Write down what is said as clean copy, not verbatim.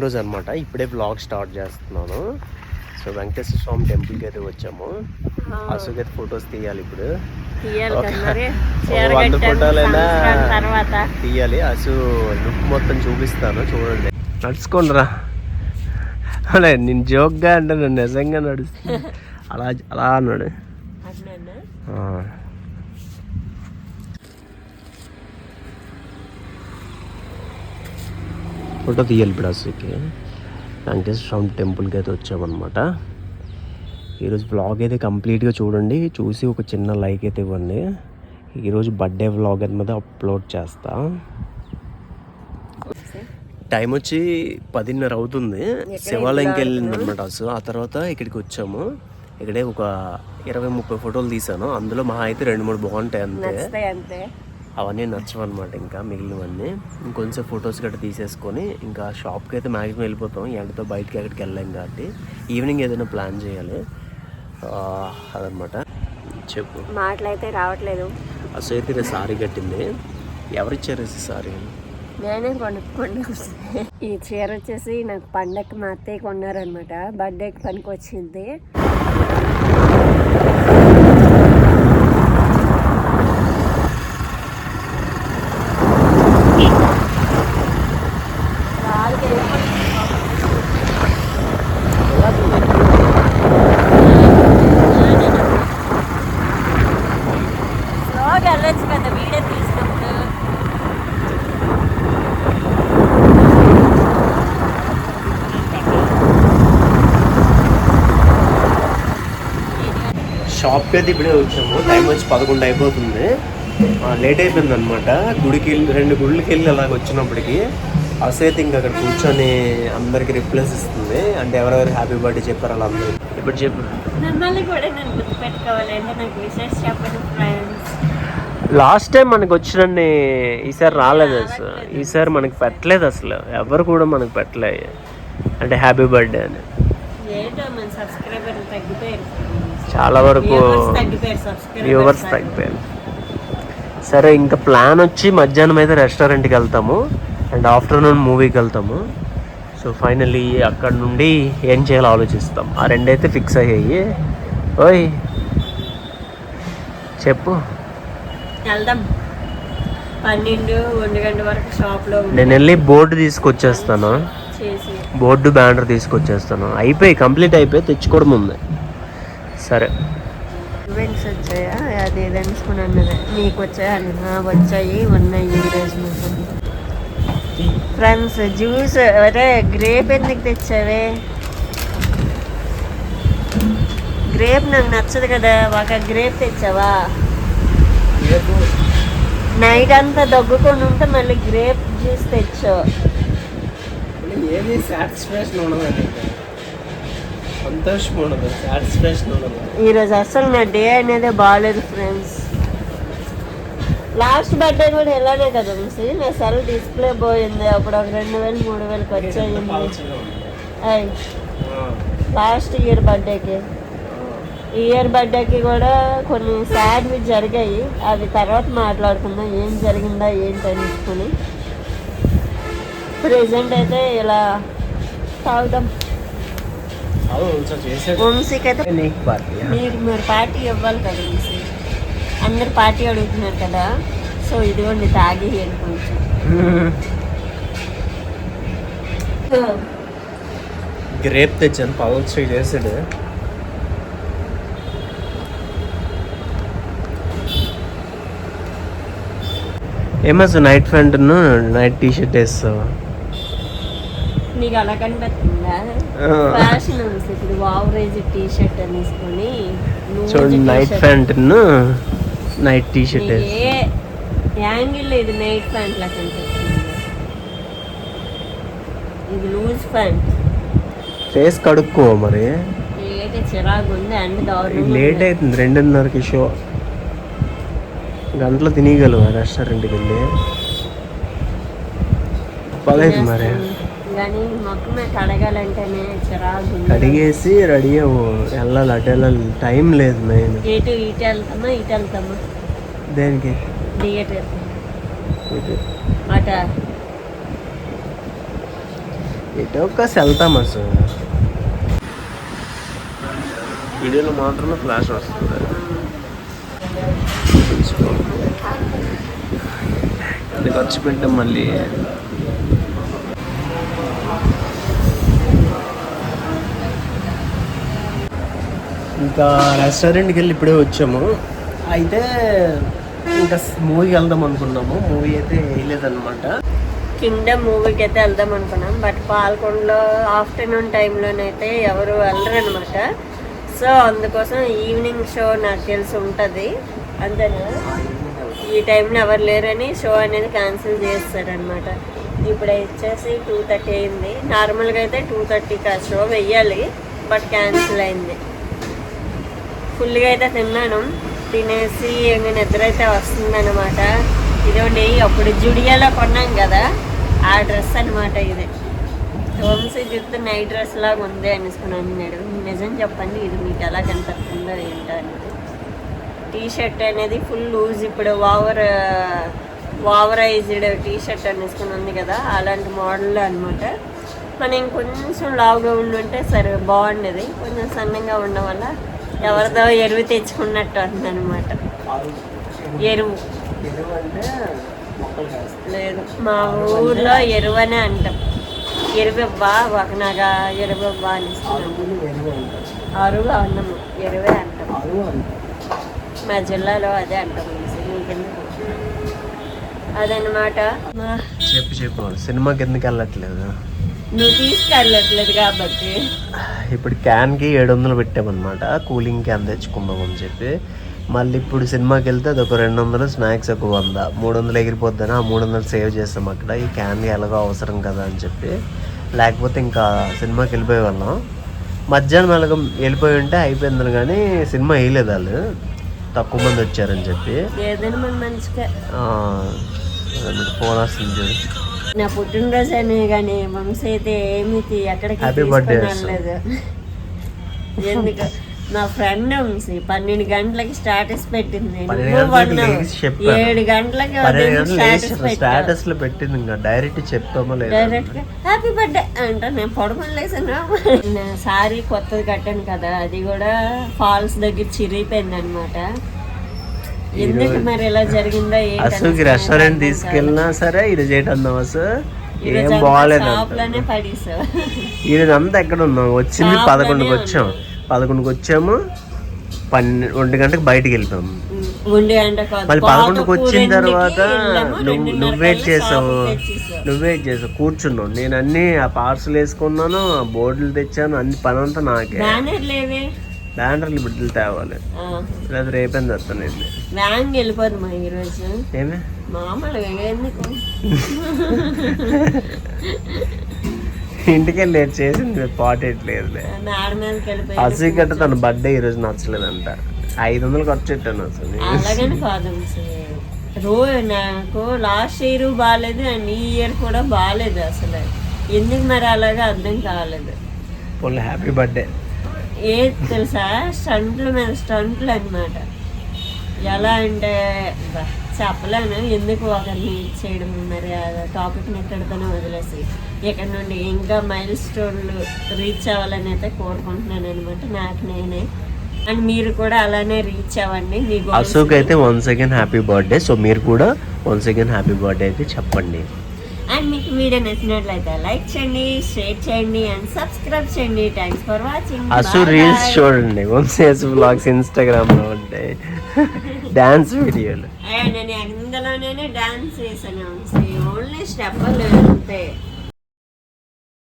పుట్టినరోజు అనమాట. ఇప్పుడే వ్లాగ్ స్టార్ట్ చేస్తున్నాను. సో వెంకటేశ్వర స్వామి టెంపుల్కి అయితే వచ్చాము. అశోక్ అయితే ఫొటోస్ తీయాలి. ఇప్పుడు 100 ఫోటోలైనా తీయాలి. అసు లుక్ మొత్తం చూపిస్తాను, చూడండి. నడుచుకోండి రా. అలా నేను జోక్గా అంటే నన్ను నిజంగా నడుస్తుంది. అలా అలా అన్నాడు. ఫోటో తీయాలి ఇప్పుడు. అసలుకి వెంకటేశ్వర స్వామి టెంపుల్కి అయితే వచ్చామన్నమాట. ఈరోజు వ్లాగ్ అయితే కంప్లీట్గా చూడండి, చూసి ఒక చిన్న లైక్ అయితే ఇవ్వండి. ఈరోజు బర్త్డే వ్లాగ్ అనేది అప్లోడ్ చేస్తా. టైం వచ్చి 10:30 అవుతుంది. శివాలయంకి వెళ్ళింది అనమాట అసలు. ఆ తర్వాత ఇక్కడికి వచ్చాము. ఇక్కడే ఒక 20-30 ఫోటోలు తీసాను. అందులో మహా అయితే 2-3 బాగుంటాయి అంతే. అవన్నీ నచ్చవన్నమాట. ఇంకా మిగిలినవన్నీ ఇంకొంచెం ఫొటోస్ గట్రా తీసేసుకొని ఇంకా షాప్కి అయితే మ్యాక్సిమం వెళ్ళిపోతాం. ఎండతో బయటకి ఎక్కడికి వెళ్ళాం కాబట్టి ఈవినింగ్ ఏదైనా ప్లాన్ చేయాలి. అదనమాట. చెప్పు. మాటలైతే రావట్లేదు. అసలు అయితే సారీ కట్టింది. ఎవరిచ్చారు సారీ? నేనే కొనుక్కోండి. ఈ చీర వచ్చేసి నాకు పండగకి మా అత్తయ్య కొన్నారనమాట. బర్త్డేకి పనికి వచ్చింది. షాప్కి అయితే ఇప్పుడే వచ్చాము. టైం వచ్చి 11 అయిపోతుంది. లేట్ అయిపోయింది అనమాట. గుడికి 2 గుళ్ళకి వెళ్ళి అలాగ వచ్చినప్పటికి అసైతే ఇంకా అక్కడ కూర్చొని అందరికి రిప్లైస్ ఇస్తుంది. అంటే ఎవరెవరు హ్యాపీ బర్త్డే చెప్పారు అలా అందరూ. ఇప్పుడు చెప్పు. లాస్ట్ టైం మనకు వచ్చినండి, ఈసారి రాలేదు అసలు. ఈసారి మనకి పెట్టలేదు అసలు. ఎవరు కూడా మనకు పెట్టలేదు అంటే హ్యాపీ బర్త్డే అని. చాలా వరకు వ్యూవర్స్ తగ్గిపోయారు. సరే, ఇంకా ప్లాన్ వచ్చి మధ్యాహ్నం అయితే రెస్టారెంట్కి వెళ్తాము అండ్ ఆఫ్టర్నూన్ మూవీకి వెళ్తాము. సో ఫైనల్లీ అక్కడ నుండి ఏం చేయాలో ఆలోచిస్తాం. ఆ రెండైతే ఫిక్స్ అయ్యాయి. ఓయ్ చెప్పు. వెళ్దాం 12-1 గంట వరకు షాప్లో. నేను వెళ్ళి బోర్డు తీసుకొచ్చేస్తాను. బోర్డు బ్యానర్ తీసుకొచ్చేస్తాను. అయిపోయి కంప్లీట్ అయిపోయి తెచ్చుకోవడం ఉంది. సరే. ఈవెంట్స్ వచ్చాయా? అది తెలుసుకుని అన్నది. నీకు వచ్చాయా? వచ్చాయి, ఉన్నాయి ఈరోజు. Friends juice. అరే గ్రేప్ ఎందుకు తెచ్చావే? గ్రేప్ నాకు నచ్చదు కదా. ఒక గ్రేప్ తెచ్చావా? నైట్ అంతా దగ్గుకొని ఉంటే మళ్ళీ గ్రేప్ జ్యూస్ తెచ్చావు. ఏది సాటిస్ఫాక్షన్ ఉండదు, సంతోషం ఉండదు, సాటిస్ఫాక్షన్ ఉండదు. ఈరోజు అసలు నా డే అనేది బాగాలేదు ఫ్రెండ్స్. లాస్ట్ బర్త్డే కూడా ఇలానే కదా మిస్. నా సెల్ డిస్ప్లే పోయింది. అప్పుడు ఒక 2000-3000కి వచ్చాయింది. లాస్ట్ ఇయర్ బర్త్డేకి. ఈ ఇయర్ బర్త్డేకి కూడా కొన్ని సాడ్వి జరిగాయి. అవి తర్వాత మాట్లాడుకుందాం, ఏం జరిగిందా ఏంటి అనుకుని. ప్రెజెంట్ అయితే ఇలా తాగుదాం. వంశీకైతే మీరు పార్టీ ఇవ్వాలి కదా వంశీ. అందరు పార్టీ అడుగుతున్నారు కదా. సో ఇదిగోండి తాగి కొంచెం. గ్రేప్ తెచ్చాను, పౌల్స్ట్రీ చేసాడు. ఏమస్ night pant night T shirt వేస్తావు? నీకు అలా కనిపిస్తుందా? ఫ్యాషన్ ఇప్పుడు ఓవరేజ్ టీ షర్ట్ అని తీసుకొని చూడండి. Night pant night T shirt ఏ యాంగిల్ ఇది నైట్ ప్యాంట్ లా కనిపిస్తుంది. ఇది లూజ్ ప్యాంట్. ఫేస్ కడుక్కో మరి. ఏంటి చిరాకు ఉంది. అండ్ లేట్ అవుతుంది. 2:30కి షో. గంటలో తినగలవా రెస్టారెంట్కి వెళ్ళి? పదైదు మరి. కానీ మొక్కమే కడగాలంటేనే చిరాకు. కడిగేసి రెడీ అవ్వు, వెళ్ళాలి. అటు వెళ్ళాలి, టైం లేదు. మెయిన్ ఇటు వెళ్తామా దేనికి? థియేటర్ అట ఎటో ఒక్కసి వెళ్తాం అసలు. వీడియోలో మాత్రమే ఫ్లాష్ వస్తుంది. అది ఖర్చు పెట్టాం మళ్ళీ. ఇంకా రెస్టారెంట్కి వెళ్ళి ఇప్పుడే వచ్చాము. అయితే ఇంకా మూవీకి వెళ్దాం అనుకున్నాము. మూవీ అయితే వేయలేదన్నమాట. కింగ్డమ్ మూవీకి అయితే వెళ్దాం అనుకున్నాం. బట్ పాల్కొండలో ఆఫ్టర్నూన్ టైంలోనైతే ఎవరు వెళ్ళరు అనమాట. సో అందుకోసం ఈవినింగ్ షో నాకు తెలిసి ఉంటుంది అంతేనా, ఈ టైంలో ఎవరు లేరని షో అనేది క్యాన్సిల్ చేస్తారనమాట. ఇప్పుడు వచ్చేసి 2:30 అయింది. నార్మల్గా అయితే 2:30కి ఆ షో వెయ్యాలి, బట్ క్యాన్సిల్ అయింది. ఫుల్గా అయితే తిన్నాను. తినేసి ఇంకా నిద్ర అయితే వస్తుందన్నమాట. ఇదండి అప్పుడు జుడియాలో కొన్నాం కదా ఆ డ్రెస్ అనమాట. ఇది వంశీ జుట్టు నైట్ డ్రెస్ లాగా ఉంది అనేసుకున్నాను. అన్నాడు. నిజం చెప్పండి ఇది మీకు ఎలా కనపడుతుందో ఏంటో అనేది. టీ షర్ట్ అనేది ఫుల్ లూజ్, ఇప్పుడు ఓవరైజ్డ్ టీ షర్ట్ అనేసుకుని ఉంది కదా, అలాంటి మోడల్లో అనమాట. మనం ఇంకొంచెం లావుగా ఉండుంటే సరే బాగుండేది. కొంచెం సన్నంగా ఉండడం వల్ల ఎవరిదో ఎరువు తెచ్చుకున్నట్టు ఉందన్నమాట. ఎరువు లేదు, మా ఊర్లో ఎరువు అనే అంటాం. ఎరువెవ్వా ఒకనాగా ఎరువెవ్వా అని అరువు అన్నము ఎరువే అంటాం. మా జిల్లాలో అదే అంటాం. మీకెందుకు అదన్నమాట. చెప్పు సినిమాకి ఎందుకు వెళ్ళట్లేదు? నువ్వు తీసుకెళ్ళట్లేదు కాబట్టి. ఇప్పుడు క్యాన్కి 700 పెట్టామన్నమాట. కూలింగ్ క్యాన్ తెచ్చుకుందాం అని చెప్పి. మళ్ళీ ఇప్పుడు సినిమాకి వెళ్తే అదొక 200, స్నాక్స్ ఒక 100, 300 ఎగిరిపోద్దని ఆ 300 సేవ్ చేస్తాం అక్కడ. ఈ క్యాన్కి ఎలాగో అవసరం కదా అని చెప్పి. లేకపోతే ఇంకా సినిమాకి వెళ్ళిపోయే వాళ్ళం. మధ్యాహ్నం ఎలాగో వెళ్ళిపోయి ఉంటే అయిపోయిందని, కానీ సినిమా వేయలేదు వాళ్ళు, తక్కువ మంది వచ్చారని చెప్పి. ఫోన్ వస్తుంది చూడు. నా పుట్టినరోజు అని కానీ వంశీ అయితే ఏమి ఎక్కడికి లేదు. ఎందుకు నా ఫ్రెండ్ వంశీ 12 గంటలకి స్టాటస్ పెట్టింది, 7 గంటలకి స్టాటస్ లో పెట్టింది. ఇంకా డైరెక్ట్ చెప్తామో లేదు, డైరెక్ట్ గా హ్యాపీ బర్త్డే అంటే నేను పడుకొని లేసాను. సారీ కొత్తది కట్టాను కదా, అది కూడా ఫాల్స్ దగ్గర చిరిగిపోయింది అనమాట. ఎందుకు మరి ఎలా జరిగిందో అసలు రెస్టారెంట్ తీసుకెళ్ళినా సరే ఇది చేయటం అసలు ఏం బాగాలేదు. ఈరోజు అంతా ఎక్కడ ఉన్నాం, వచ్చింది 11కి వచ్చాం. 11కి వచ్చాము, 1 గంటకు బయటికి వెళ్ళిపోయాము. మళ్ళీ 11కి వచ్చిన తర్వాత నువ్వు వెయిట్ చేసావు కూర్చున్నావు. నేను అన్ని ఆ పార్సల్ వేసుకున్నాను, బోర్డులు తెచ్చాను, అన్ని పని అంతా నాకే. బ్యానర్లు బిడ్డలు తేవాలి, లేదా రేపేంది వస్తాను. వెళ్ళిపోదు ఈరోజు ఏమే మామూలుగా ఎందుకు ఇంటికి వెళ్ళి చేసింది పాటేయట్లేదులే. అసలు గట్ట తన బర్త్డే ఈరోజు నచ్చలేదంట. 500 ఖర్చు పెట్టాను అసలు. అలాగని కాదు, నాకు లాస్ట్ ఇయర్ బాగాలేదు అండ్ ఈ ఇయర్ కూడా బాగాలేదు అసలు. ఎందుకు మరి అలాగా అర్థం కాలేదు. హ్యాపీ బర్త్డే ఏది తెలుసా, స్టంట్లు మీద స్టంట్లు అనమాట. ఎలా అంటే చెప్పలేను, ఎందుకు ఒకరిని చేయడం. మరి ఆ టాపిక్ని ఎక్కడితోనే వదిలేసి ఇక్కడ నుండి ఇంకా మైల్ స్టోన్లు రీచ్ అవ్వాలని అయితే కోరుకుంటున్నాను అనమాట. నాకు నేనే అండ్ మీరు కూడా అలానే రీచ్ అవ్వండి. మీకు అశోక్ అయితే once again happy birthday. So మీరు కూడా వన్స్ అగైన్ హ్యాపీ బర్త్డే అయితే చెప్పండి. అండ్ మీకు వీడియో నచ్చినట్లయితే లైక్ చేయండి, షేర్ చేయండి అండ్ సబ్స్క్రైబ్ చేయండి. Thanks for watching. అసలు రీల్స్ చూడండి, వంశీ వ్లాగ్స్ ఇన్స్టాగ్రామ్ లో ఉంటాయి, డాన్స్ వీడియోలు. నేను అందులోనే డాన్స్ చేశాను, ఓన్లీ స్టెప్ అంతే.